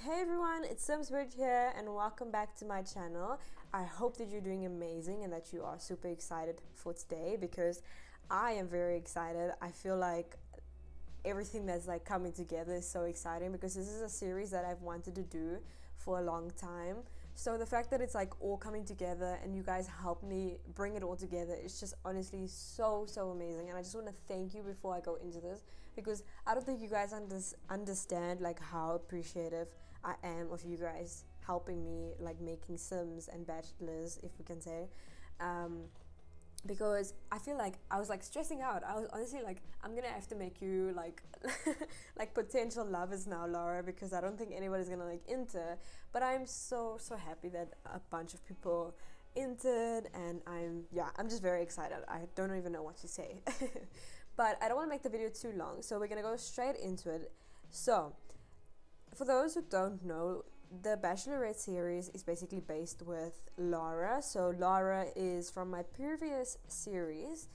Hey everyone, it's Simsbird here and welcome back to my channel. I hope that you're doing amazing and that you are super excited for today because I am very excited. I feel like everything that's like coming together is so exciting because this is a series that I've wanted to do for a long time. So the fact that it's like all coming together and you guys helped me bring it all together is just honestly so amazing, and I just want to thank you before I go into this because I don't think you guys understand like how appreciative I am of you guys helping me like making Sims and Bachelors, if we can say. Because I feel like I was like stressing out. I was honestly like, I'm gonna have to make you like like potential lovers now, Laura, because I don't think anybody's gonna like enter. But I'm so happy that a bunch of people entered, and I'm just very excited. I don't even know what to say. But I don't want to make the video too long, so we're gonna go straight into it. So for those who don't know, the Bachelorette series is basically based with Lara. So Lara is from my previous series,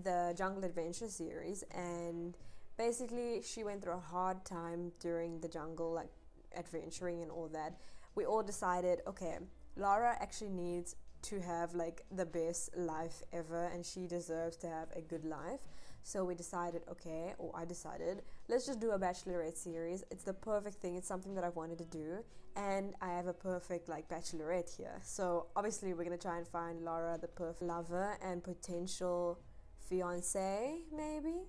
the Jungle Adventure series, and basically she went through a hard time during the jungle, like adventuring and all that. We all decided, okay, Lara actually needs to have like the best life ever and she deserves to have a good life. So we decided, okay, or I decided, let's just do a Bachelorette series. It's the perfect thing. It's something that I've wanted to do, and I have a perfect like Bachelorette here. So obviously we're gonna try and find Lara the perfect lover and potential fiance maybe,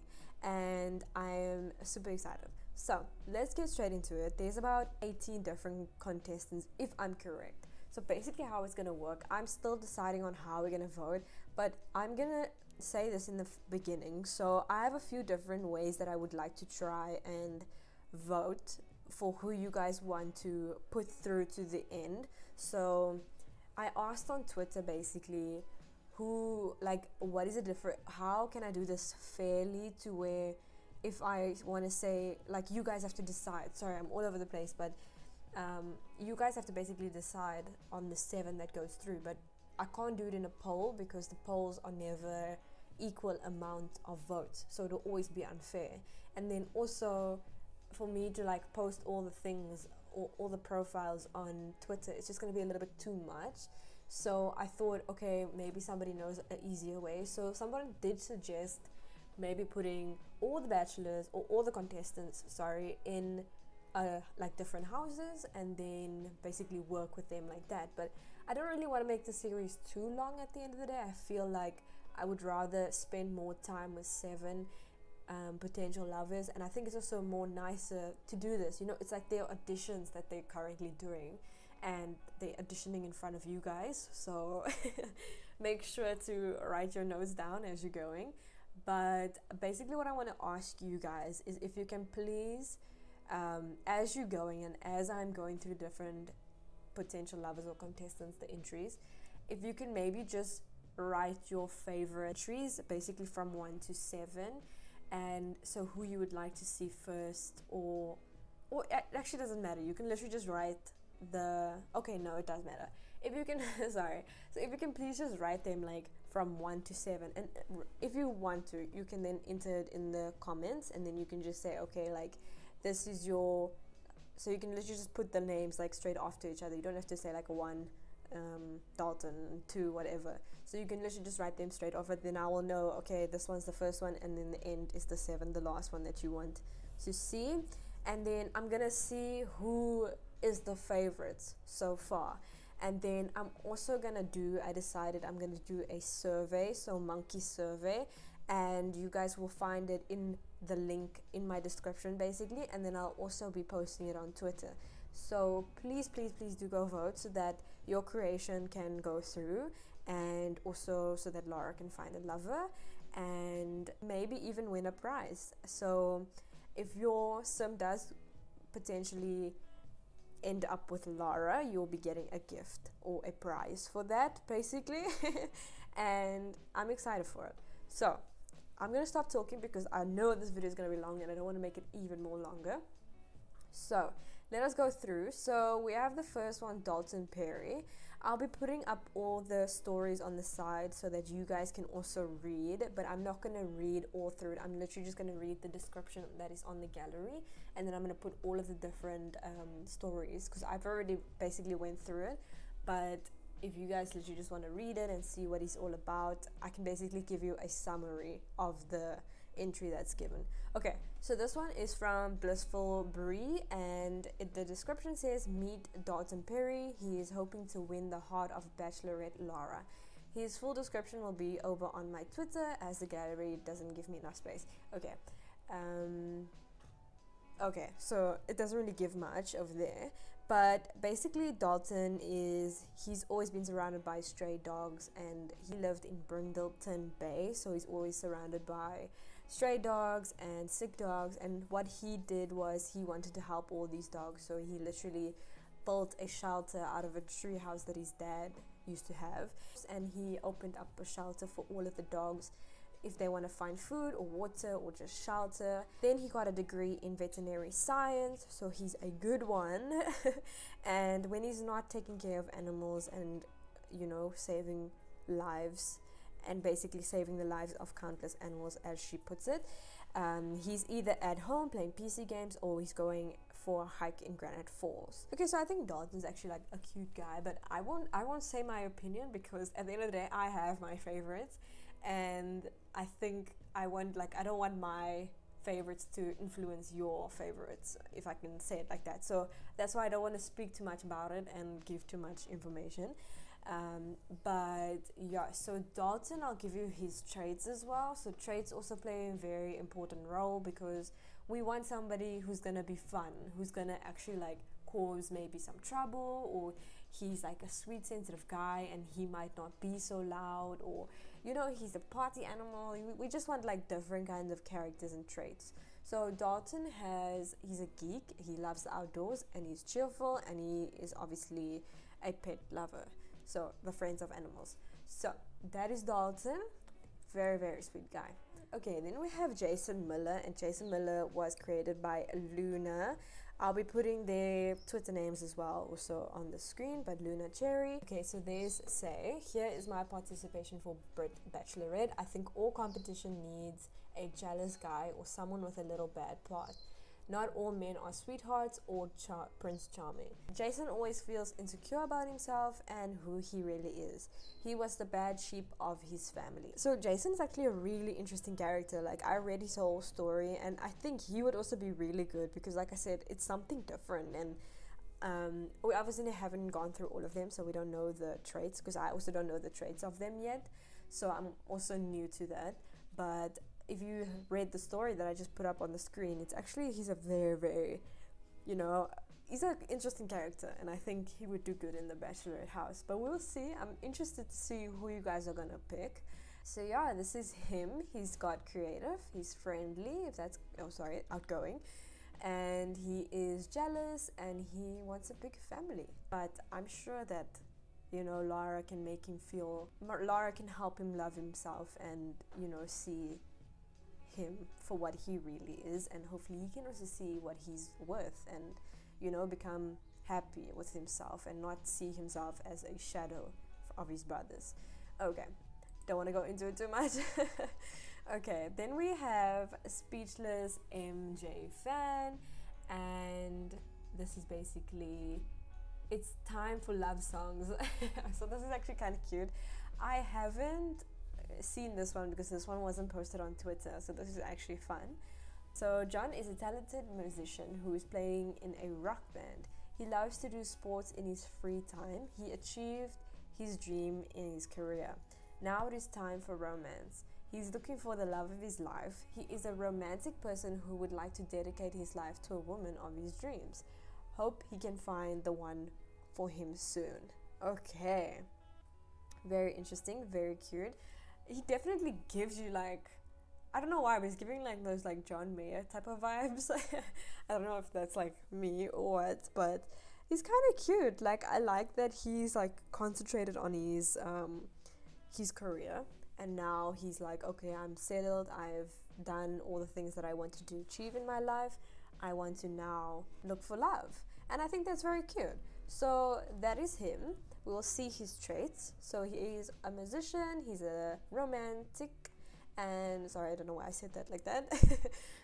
and I am super excited. So let's get straight into it. There's about 18 different contestants if I'm correct. So basically how it's gonna work, I'm still deciding on how we're gonna vote, but I'm gonna say this in the beginning. So I have a few different ways that I would like to try and vote for who you guys want to put through to the end. So I asked on Twitter basically who, like, what is it different, how can I do this fairly to where if I want to say, like, you guys have to decide. Sorry, I'm all over the place, but you guys have to basically decide on the 7 that goes through, but I can't do it in a poll because the polls are never equal amount of votes, so it'll always be unfair. And then also for me to like post all the things or all the profiles on Twitter, it's just going to be a little bit too much. So I thought, okay, maybe somebody knows an easier way. So someone did suggest maybe putting all the bachelors or all the contestants, sorry, in like different houses and then basically work with them like that. But I don't really want to make the series too long at the end of the day. I feel like I would rather spend more time with 7 potential lovers, and I think it's also more nicer to do this. You know, it's like their auditions that they're currently doing and they're auditioning in front of you guys, so make sure to write your notes down as you're going. But basically what I want to ask you guys is if you can please, as you're going and as I'm going through different potential lovers or contestants, the entries, if you can maybe just write your favorite entries basically from 1 to 7, and so who you would like to see first, or it actually doesn't matter, you can literally just write the, okay, no, it does matter if you can sorry, so if you can please just write them like from 1 to 7, and if you want to, you can then enter it in the comments, and then you can just say, okay, like this is your, so you can literally just put the names like straight after each other. You don't have to say like 1 Dalton, 2 whatever, so you can literally just write them straight off it. Then I will know, okay, this one's the first one, and then the end is the 7, the last one that you want to see. And then I'm gonna see who is the favorites so far, and then I'm also gonna do, I decided I'm gonna do a survey, so monkey survey, and you guys will find it in the link in my description basically, and then I'll also be posting it on Twitter. So please do go vote so that your creation can go through, and also so that Laura can find a lover and maybe even win a prize. So if your sim does potentially end up with Lara, you'll be getting a gift or a prize for that basically and I'm excited for it. So I'm gonna stop talking because I know this video is gonna be long and I don't want to make it even more longer. So let us go through. So we have the first one, Dalton Perry. I'll be putting up all the stories on the side so that you guys can also read, but I'm not going to read all through it. I'm literally just going to read the description that is on the gallery, and then I'm going to put all of the different stories, because I've already basically went through it. But if you guys literally just want to read it and see what it's all about, I can basically give you a summary of the entry that's given. Okay, so this one is from Blissful Brie, and the description says, meet Dalton Perry. He is hoping to win the heart of Bachelorette Lara. His full description will be over on my Twitter, as the gallery doesn't give me enough space. Okay, okay, so it doesn't really give much over there, but basically Dalton he's always been surrounded by stray dogs, and he lived in Brindleton Bay, so he's always surrounded by stray dogs and sick dogs. And what he did was he wanted to help all these dogs, so he literally built a shelter out of a tree house that his dad used to have, and he opened up a shelter for all of the dogs if they want to find food or water or just shelter. Then he got a degree in veterinary science, so he's a good one. And when he's not taking care of animals and, you know, saving lives, and basically saving the lives of countless animals, as she puts it, he's either at home playing PC games or he's going for a hike in Granite Falls. Okay, so I think Dalton's actually like a cute guy, but I won't say my opinion, because at the end of the day I have my favorites, and I think I don't want my favorites to influence your favorites, if I can say it like that. So that's why I don't want to speak too much about it and give too much information. But yeah, so Dalton, I'll give you his traits as well. So traits also play a very important role, because we want somebody who's gonna be fun, who's gonna actually like cause maybe some trouble, or he's like a sweet, sensitive guy and he might not be so loud, or, you know, he's a party animal. We just want like different kinds of characters and traits. So Dalton he's a geek, he loves the outdoors, and he's cheerful, and he is obviously a pet lover, so the friends of animals. So that is Dalton. Very, very sweet guy. Okay, then we have Jason Miller, and Jason Miller was created by Luna. I'll be putting their Twitter names as well also on the screen, but Luna Cherry. Okay, so there's Say. Here is my participation for Bachelorette. I think all competition needs a jealous guy or someone with a little bad plot. Not all men are sweethearts or Prince Charming. Jason always feels insecure about himself and who he really is. He was the bad sheep of his family. So Jason's actually a really interesting character. Like, I read his whole story, and I think he would also be really good, because like I said, it's something different, and we obviously haven't gone through all of them, so we don't know the traits, because I also don't know the traits of them yet, so I'm also new to that. But if you read the story that I just put up on the screen, it's actually, he's a very, very, you know, he's an interesting character, and I think he would do good in the Bachelorette house. But we'll see. I'm interested to see who you guys are gonna pick. So yeah, this is him. He's got creative, he's friendly, outgoing, and he is jealous, and he wants a big family. But I'm sure that, you know, Lara can help him love himself, and, you know, see him for what he really is, and hopefully he can also see what he's worth, and, you know, become happy with himself and not see himself as a shadow of his brothers. Okay, don't want to go into it too much. Okay, then we have Speechless MJ Fan, and this is basically, it's time for love songs. So this is actually kind of cute. I haven't seen this one because this one wasn't posted on Twitter, so this is actually fun. So John is a talented musician who is playing in a rock band. He loves to do sports in his free time. He achieved his dream in his career. Now it is time for romance. He's looking for the love of his life. He is a romantic person who would like to dedicate his life to a woman of his dreams. Hope he can find the one for him soon. Okay, very interesting, very cute. He definitely gives you like, I don't know why, but he's giving like those like John Mayer type of vibes. I don't know if that's like me or what, but he's kind of cute. Like, I like that he's like concentrated on his career, and now he's like, okay, I'm settled, I've done all the things that I wanted to achieve in my life, I want to now look for love. and I think that's very cute. So that is him. We will see his traits. So he is a musician, he's a romantic, and sorry, I don't know why I said that like that.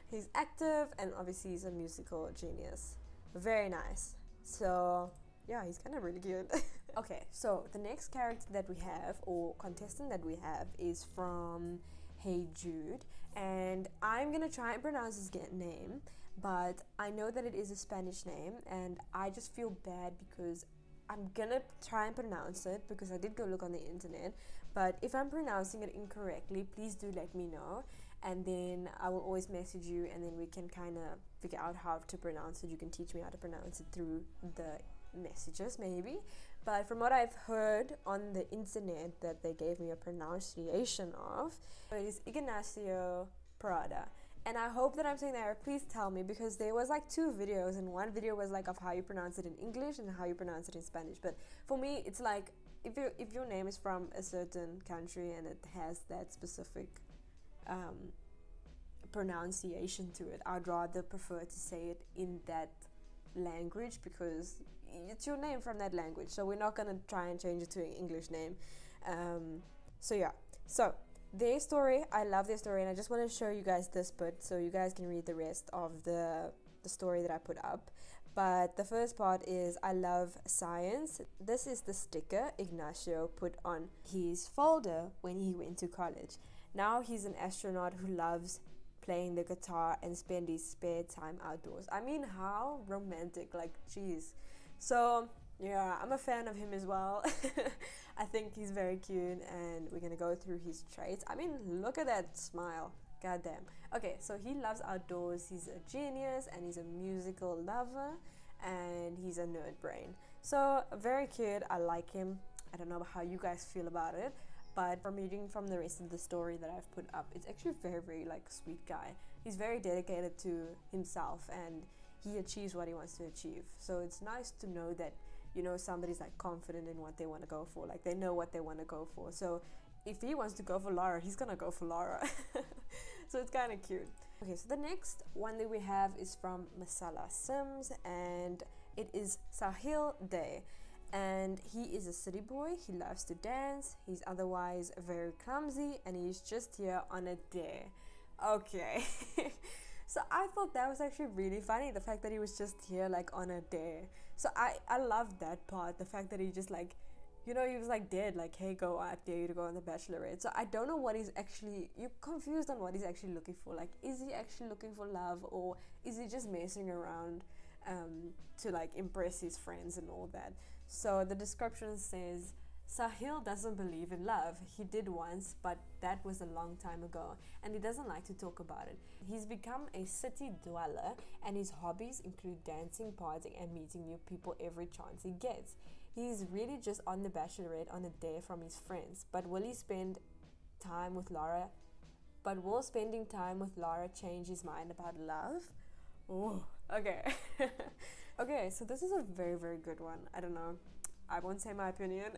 He's active, and obviously he's a musical genius. Very nice. So yeah, he's kind of really cute. Okay, so the next character that we have, or contestant that we have, is from Hey Jude, and I'm gonna try and pronounce his name, but I know that it is a Spanish name, and I just feel bad because I'm gonna try and pronounce it because I did go look on the internet. But if I'm pronouncing it incorrectly, please do let me know, and then I will always message you, and then we can kind of figure out how to pronounce it. You can teach me how to pronounce it through the messages maybe. But from what I've heard on the internet that they gave me a pronunciation of, it is Ignacio Prada. And I hope that I'm saying that right. Please tell me, because there was like 2 videos, and one video was like of how you pronounce it in English and how you pronounce it in Spanish. But for me, it's like if your name is from a certain country and it has that specific pronunciation to it, I'd rather prefer to say it in that language because it's your name from that language. So we're not gonna try and change it to an English name. So yeah. So their story, I love their story, and I just want to show you guys this bit so you guys can read the rest of the story that I put up. But the first part is, I love science. This is the sticker Ignacio put on his folder when he went to college. Now he's an astronaut who loves playing the guitar and spend his spare time outdoors. I mean, how romantic, like, jeez. So yeah, I'm a fan of him as well. I think he's very cute, and we're gonna go through his traits. I mean, look at that smile. Goddamn. Okay, so he loves outdoors, he's a genius, and he's a musical lover, and he's a nerd brain. So very cute. I like him. I don't know how you guys feel about it, but from reading from the rest of the story that I've put up, it's actually very, very like sweet guy. He's very dedicated to himself, and he achieves what he wants to achieve. So it's nice to know that, you know, somebody's like confident in what they want to go for, like they know what they want to go for. So if he wants to go for Laura, he's gonna go for Laura. So it's kind of cute. Okay, so the next one that we have is from Masala Sims, and it is Sahil Day. And he is a city boy, he loves to dance, he's otherwise very clumsy, and he's just here on a dare. Okay. So I thought that was actually really funny, the fact that he was just here like on a dare. So I loved that part, the fact that he just like, you know, he was like dead, like, hey, go, I dare you to go on the Bachelorette. So I don't know what he's actually, you're confused on what he's actually looking for. Like, is he actually looking for love, or is he just messing around to like impress his friends and all that? So the description says, Sahil doesn't believe in love. He did once, but that was a long time ago, and he doesn't like to talk about it. He's become a city dweller, and his hobbies include dancing, partying, and meeting new people every chance he gets. He's really just on the Bachelorette on a dare from his friends, but will he spend time with Laura? But will spending time with Laura change his mind about love? Oh, okay. Okay, so this is a very, very good one. I don't know. I won't say my opinion,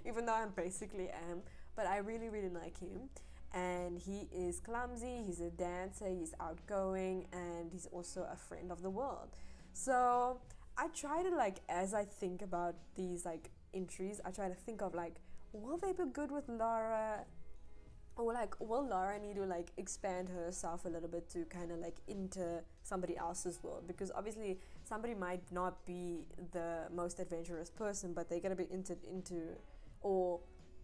even though I basically am, but I really, really like him. And he is clumsy, he's a dancer, he's outgoing, and he's also a friend of the world. So I try to, like, as I think about these like entries, I try to think of like, will they be good with Laura? Or like, will Laura need to like expand herself a little bit to kind of like enter somebody else's world? Because obviously somebody might not be the most adventurous person, but they're gonna be entered into or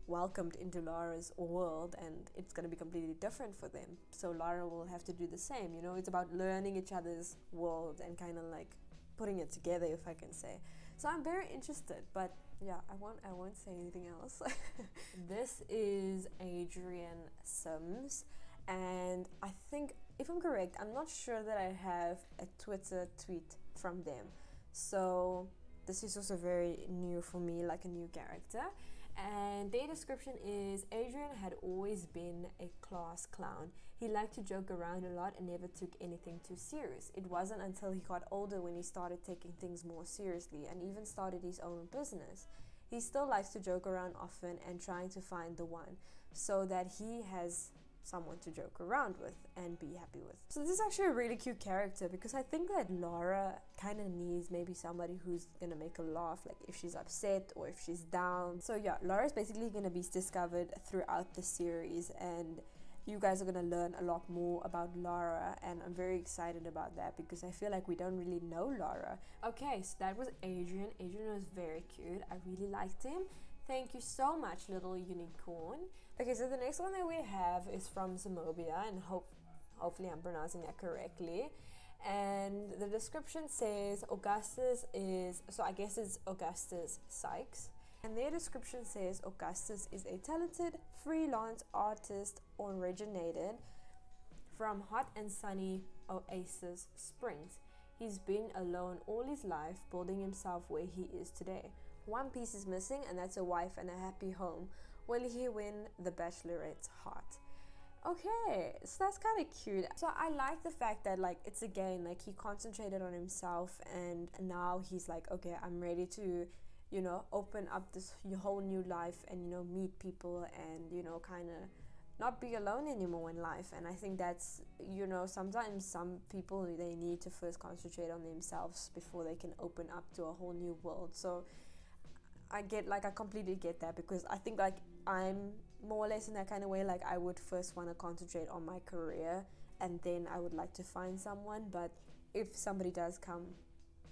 welcomed into Laura's world, and it's gonna be completely different for them. So Laura will have to do the same. You know, it's about learning each other's world and kind of like putting it together, if I can say. So I'm very interested, but yeah, I won't say anything else. This is Adrian Sims, and I think, if I'm correct, I'm not sure that I have a Twitter tweet from them. So this is also very new for me, like a new character. And their description is, Adrian had always been a class clown. He liked to joke around a lot and never took anything too serious. It wasn't until he got older when he started taking things more seriously and even started his own business. He still likes to joke around often and trying to find the one, so that he has someone to joke around with and be happy with. So this is actually a really cute character, because I think that Laura kind of needs maybe somebody who's gonna make her laugh, like if she's upset or if she's down. So yeah, Laura's basically gonna be discovered throughout the series, and you guys are gonna learn a lot more about Laura, and I'm very excited about that because I feel like we don't really know Laura. Okay, so that was Adrian. Adrian was very cute. I really liked him. Thank you so much, little unicorn. Okay, so the next one that we have is from Zenobia, and hopefully I'm pronouncing that correctly. And the description says Augustus is, so I guess it's Augustus Sykes. And their description says Augustus is a talented freelance artist originated from hot and sunny Oasis Springs. He's been alone all his life, building himself where he is today. One piece is missing, and that's a wife and a happy home. Will he win the Bachelorette's heart? Okay, so that's kind of cute. So I like the fact that, like, it's again, like, he concentrated on himself, and now he's like, okay, I'm ready to, you know, open up this whole new life and, you know, meet people and, you know, kind of not be alone anymore in life. And I think that's, you know, sometimes some people, they need to first concentrate on themselves before they can open up to a whole new world. So I completely get that, because I think, like, I'm more or less in that kind of way. Like, I would first want to concentrate on my career, and then I would like to find someone. But if somebody does come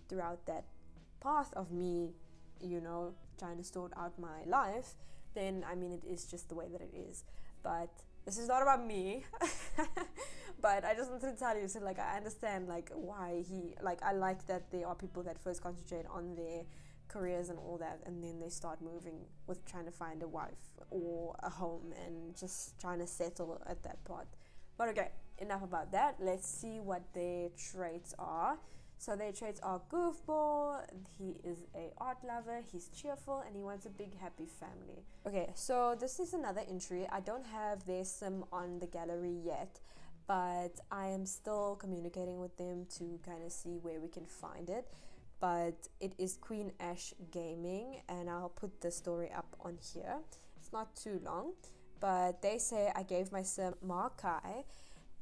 throughout that path of me, you know, trying to sort out my life, then, I mean, it is just the way that it is. But this is not about me. But I just wanted to tell you, so, like, I understand, like, why I like that there are people that first concentrate on their careers and all that, and then they start moving with trying to find a wife or a home and just trying to settle at that part. But okay, enough about that. Let's see what their traits are. So their traits are goofball, he is a art lover, he's cheerful, and he wants a big happy family. Okay, so this is another entry. I don't have their sim on the gallery yet, but I am still communicating with them to kind of see where we can find it. But it is Queen Ash Gaming, and I'll put the story up on here. It's not too long, but they say I gave my sim Makai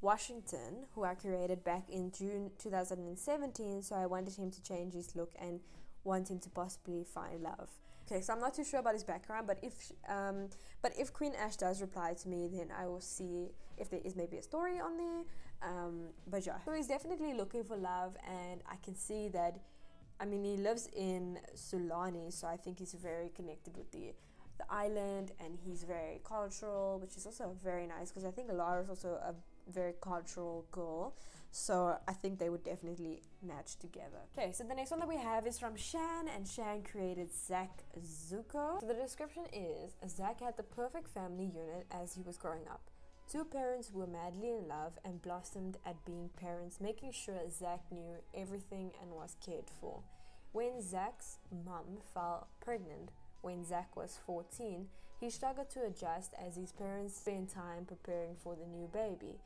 Washington, who I created back in June 2017, so I wanted him to change his look and want him to possibly find love. Okay, so I'm not too sure about his background, but if Queen Ash does reply to me, then I will see if there is maybe a story on there. But yeah, so he's definitely looking for love, and I can see that. I mean, he lives in Sulani, so I think he's very connected with the island, and he's very cultural, which is also very nice, because I think Laura is also a very cultural girl, so I think they would definitely match together. Okay, so the next one that we have is from Shan, and Shan created Zach Zuko. So the description is, Zach had the perfect family unit as he was growing up. Two parents who were madly in love and blossomed at being parents, making sure Zach knew everything and was cared for. When Zach's mum fell pregnant when Zach was 14, he struggled to adjust as his parents spent time preparing for the new baby.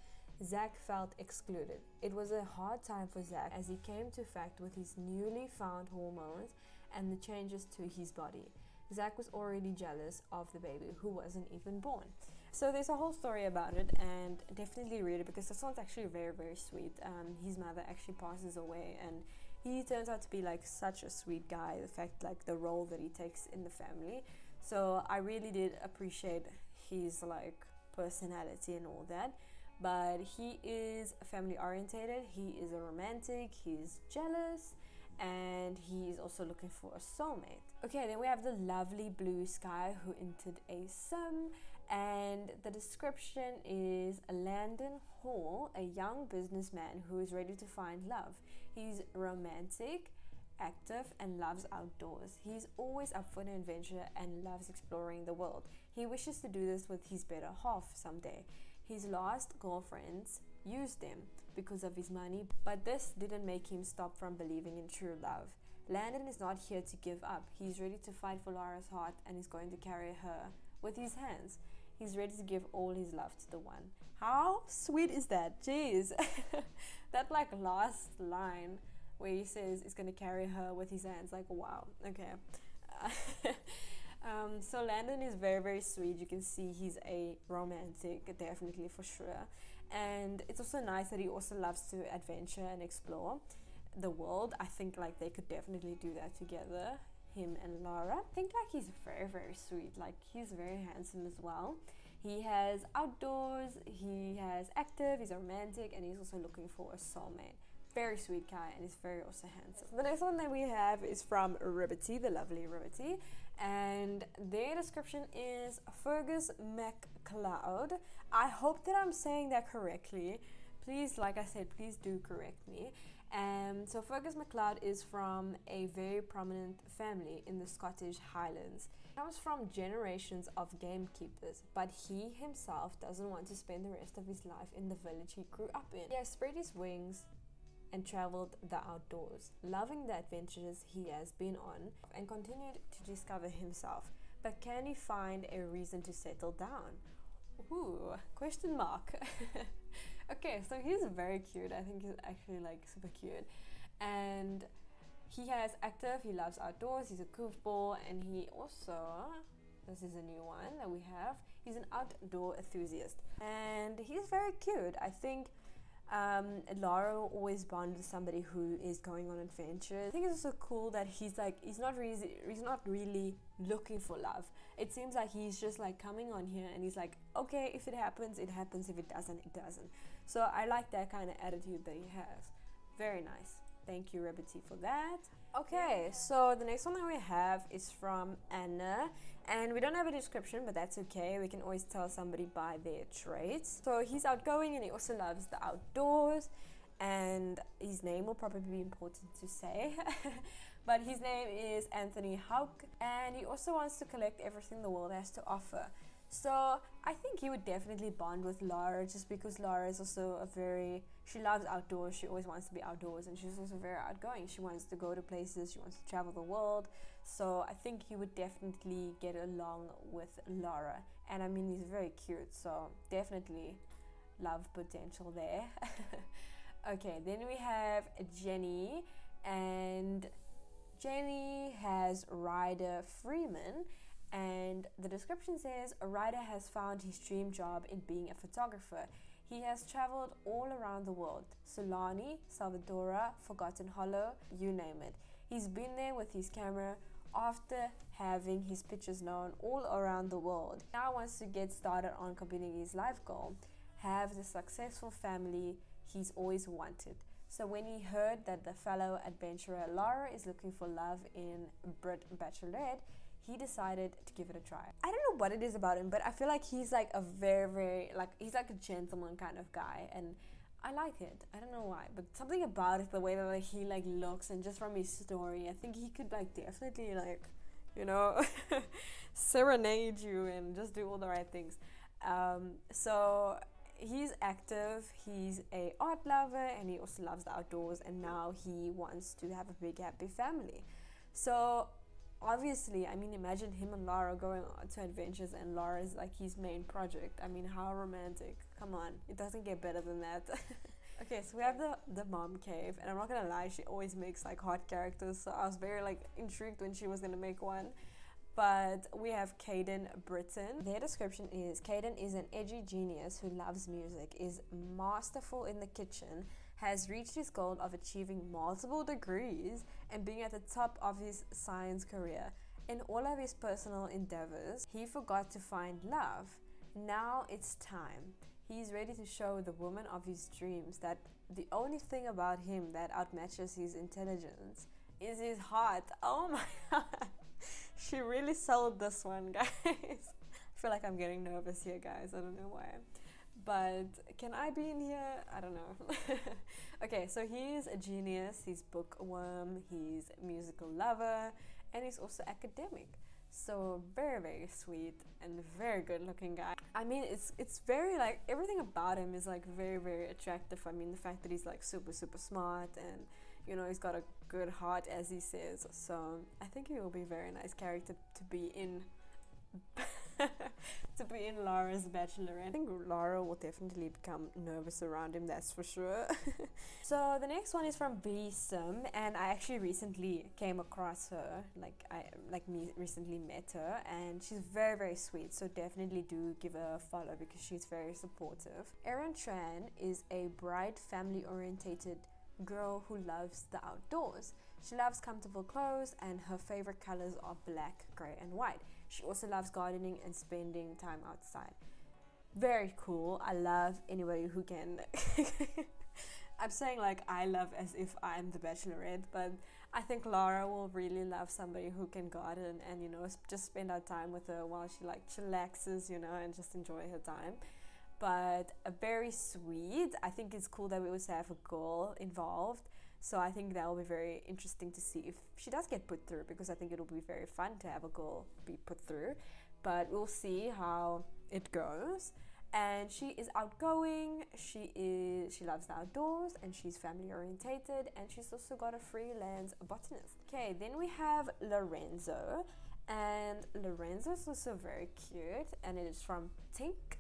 Zach felt excluded. It was a hard time for Zach as he came to fact with his newly found hormones and the changes to his body. Zach was already jealous of the baby who wasn't even born. So there's a whole story about it, and definitely read it, because this one's actually very, very sweet. His mother actually passes away, and he turns out to be like such a sweet guy, the fact, like, the role that he takes in the family. So I really did appreciate his, like, personality and all that. But he is family orientated, he is a romantic, he's jealous, and he is also looking for a soulmate. Okay, then we have the lovely Blue Sky, who entered a sim, and the description is Landon Hall, a young businessman who is ready to find love. He's romantic, active, and loves outdoors. He's always up for an adventure and loves exploring the world. He wishes to do this with his better half someday. His last girlfriends used him because of his money, but this didn't make him stop from believing in true love. Landon is not here to give up. He's ready to fight for Laura's heart, and is going to carry her with his hands. He's ready to give all his love to the one. How sweet is that? Jeez. That, like, last line where he says he's going to carry her with his hands, like, wow. Okay. So Landon is very, very sweet. You can see he's a romantic, definitely for sure. And it's also nice that he also loves to adventure and explore the world. I think like they could definitely do that together, him and Lara. I think like he's very, very sweet. Like he's very handsome as well. He has outdoors, he has active, he's a romantic, and he's also looking for a soulmate. Very sweet guy, and he's very also handsome. The next one that we have is from Ribbity, the lovely Ribbity, and their description is Fergus MacLeod. I hope that I'm saying that correctly. Please, like I said, please do correct me. So Fergus MacLeod is from a very prominent family in the Scottish Highlands. He comes from generations of gamekeepers, but he himself doesn't want to spend the rest of his life in the village he grew up in. He has spread his wings and traveled the outdoors, loving the adventures he has been on and continued to discover himself. But can he find a reason to settle down? Ooh, question mark. Okay, so he's very cute. I think he's actually like super cute. And he has active, he loves outdoors, he's a goofball, and he also, this is a new one that we have, he's an outdoor enthusiast. And he's very cute. I think Lara will always bond with somebody who is going on adventures. I think it's also cool that he's not really looking for love. It seems like he's just like coming on here and he's like, okay, if it happens, it happens. If it doesn't, it doesn't. So I like that kind of attitude that he has. Very nice. Thank you, Ribbity, for that. Okay, so the next one that we have is from Anna, and we don't have a description, but that's okay. We can always tell somebody by their traits. So he's outgoing and he also loves the outdoors, and his name will probably be important to say. But his name is Anthony Houck, and he also wants to collect everything the world has to offer. So I think he would definitely bond with Lara, just because Lara is also she loves outdoors, she always wants to be outdoors, and she's also very outgoing. She wants to go to places, she wants to travel the world. So I think he would definitely get along with Lara. And I mean, he's very cute, so definitely love potential there. Okay, then we have Jenny, and Jenny has Ryder Freeman. And the description says, Ryder has found his dream job in being a photographer. He has traveled all around the world. Solani, Salvadora, Forgotten Hollow, you name it. He's been there with his camera after having his pictures known all around the world. Now wants to get started on completing his life goal, have the successful family he's always wanted. So when he heard that the fellow adventurer Lara is looking for love in Bachelorette, he decided to give it a try. I don't know what it is about him, but I feel like he's like a very, very, like, he's like a gentleman kind of guy, and I like it. I don't know why, but something about it, the way that like, he like looks, and just from his story, I think he could like definitely like, you know, serenade you and just do all the right things. So he's active, he's a art lover, and he also loves the outdoors, and now he wants to have a big happy family. So obviously, I mean, imagine him and Lara going on to adventures, and Lara is like his main project. I mean, how romantic. Come on, it doesn't get better than that. Okay, so we have the mom cave, and I'm not gonna lie, she always makes like hot characters, so I was very like intrigued when she was gonna make one. But we have Caden Britton. Their description is, Caden is an edgy genius who loves music, is masterful in the kitchen, has reached his goal of achieving multiple degrees and being at the top of his science career. In all of his personal endeavors, he forgot to find love. Now it's time. He's ready to show the woman of his dreams that the only thing about him that outmatches his intelligence is his heart. Oh my god. She really sold this one, guys. I feel like I'm getting nervous here, guys. I don't know why. But can I be in here? I don't know. Okay, so he's a genius, he's bookworm, he's a musical lover, and he's also academic. So very, very sweet and very good looking guy. I mean, it's very like, everything about him is like very, very attractive. I mean, the fact that he's like super, super smart, and you know, he's got a good heart, as he says. So I think he will be a very nice character to be in to be in Laura's Bachelorette. I think Laura will definitely become nervous around him, that's for sure. So the next one is from B Sim, and I actually recently came across her, recently met her, and she's very, very sweet, so definitely do give her a follow because she's very supportive. Erin Tran is a bright, family orientated girl who loves the outdoors. She loves comfortable clothes and her favorite colors are black, grey and white. She also loves gardening and spending time outside. Very cool. I love anybody who can I'm saying like I love as if I'm the Bachelorette, but I think Laura will really love somebody who can garden and, you know, just spend our time with her while she like chillaxes, you know, and just enjoy her time. But very sweet. I think it's cool that we also have a girl involved. So I think that will be very interesting to see if she does get put through, because I think it'll be very fun to have a girl be put through. But we'll see how it goes. And she is outgoing, she loves the outdoors, and she's family orientated, and she's also got a freelance botanist. Okay, then we have Lorenzo, and Lorenzo is also very cute, and it is from Tink.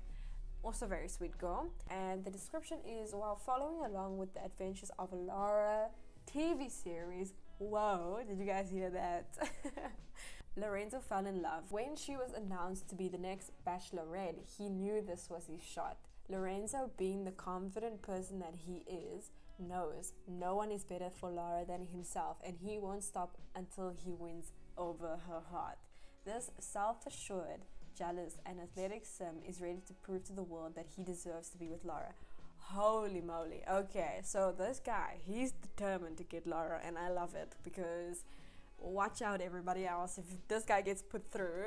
Also very sweet girl. And the description is, while following along with the adventures of Laura TV series. Whoa, did you guys hear that? Lorenzo fell in love. When she was announced to be the next Bachelorette, he knew this was his shot. Lorenzo, being the confident person that he is, knows no one is better for Laura than himself, and he won't stop until he wins over her heart. This self-assured, jealous and athletic Sim is ready to prove to the world that he deserves to be with Laura. Holy moly. Okay, so this guy, he's determined to get Laura, and I love it, because watch out everybody else, if this guy gets put through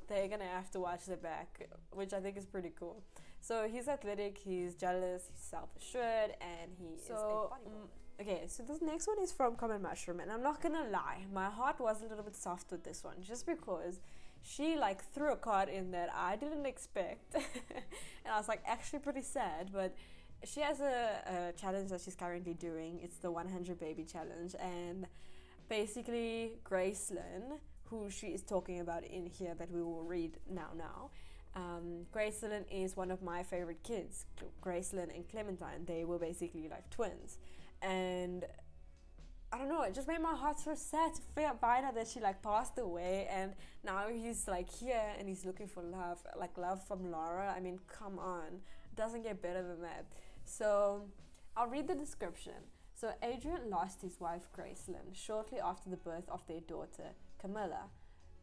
they're gonna have to watch their back, which I think is pretty cool. So he's athletic, he's jealous, he's self-assured, and he is a bodybuilder. Okay, so this next one is from Common Mushroom, and I'm not gonna lie, my heart was a little bit soft with this one, just because she like threw a card in that I didn't expect and I was like actually pretty sad. But she has a challenge that she's currently doing. It's the 100 baby challenge, and basically Gracelyn, who she is talking about in here that we will read now, Gracelyn is one of my favorite kids. Gracelyn and Clementine, they were basically like twins, and I don't know, it just made my heart so sad to find out that she like passed away, and now he's like here and he's looking for love, like love from Laura. I mean, come on, it doesn't get better than that. So I'll read the description. So Adrian lost his wife Gracelyn shortly after the birth of their daughter Camilla.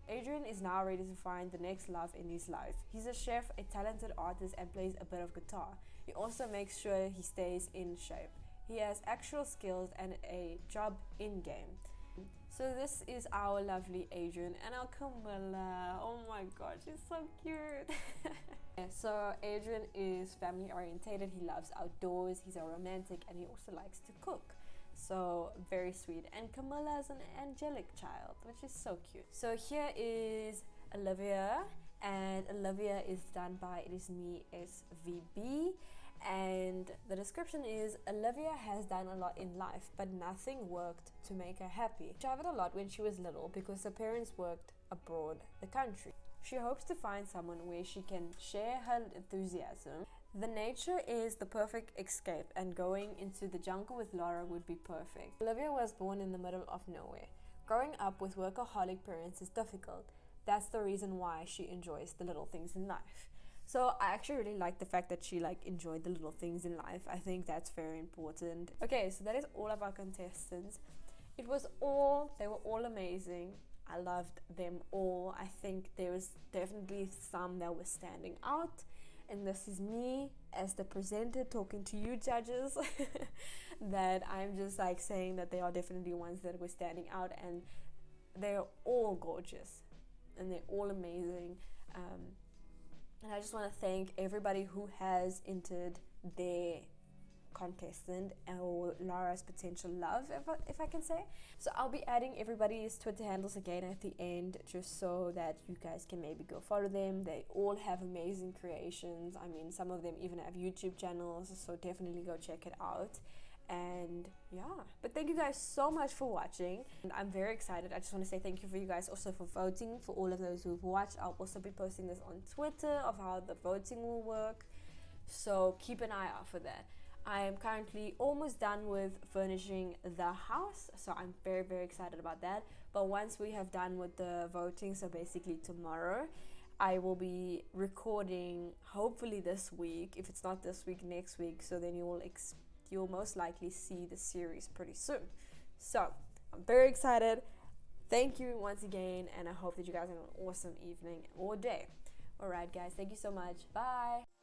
Adrian is now ready to find the next love in his life. He's a chef, a talented artist, and plays a bit of guitar. He also makes sure he stays in shape. He has actual skills and a job in-game. So this is our lovely Adrian and our Camilla. Oh my god, she's so cute. Yeah, so Adrian is family orientated, he loves outdoors, he's a romantic, and he also likes to cook. So very sweet. And Camilla is an angelic child, which is so cute. So here is Olivia, and Olivia is done by It Is Me SVB. And the description is, Olivia has done a lot in life, but nothing worked to make her happy. She traveled a lot when she was little because her parents worked abroad the country. She hopes to find someone where she can share her enthusiasm. The nature is the perfect escape, and going into the jungle with Laura would be perfect. Olivia was born in the middle of nowhere. Growing up with workaholic parents is difficult. That's the reason why she enjoys the little things in life. So I actually really like the fact that she enjoyed the little things in life. I think that's very important. Okay, so that is all of our contestants. They were all amazing. I loved them all. I think there was definitely some that were standing out. And this is me as the presenter talking to you judges that I'm just saying that they are definitely ones that were standing out, and they're all gorgeous and they're all amazing. And I just want to thank everybody who has entered their contestant or Laura's potential love, if I can say. So I'll be adding everybody's Twitter handles again at the end, just so that you guys can maybe go follow them. They all have amazing creations. I mean, some of them even have YouTube channels, so definitely go check it out. And yeah, but thank you guys so much for watching, and I'm very excited. I just want to say thank you for you guys also for voting, for all of those who've watched. I'll also be posting this on Twitter of how the voting will work, so keep an eye out for that. I am currently almost done with furnishing the house, so I'm very, very excited about that. But once we have done with the voting, so basically tomorrow, I will be recording hopefully this week. If it's not this week, next week, so then you'll most likely see the series pretty soon. So I'm very excited. Thank you once again, and I hope that you guys have an awesome evening or day. Alright guys, thank you so much. Bye.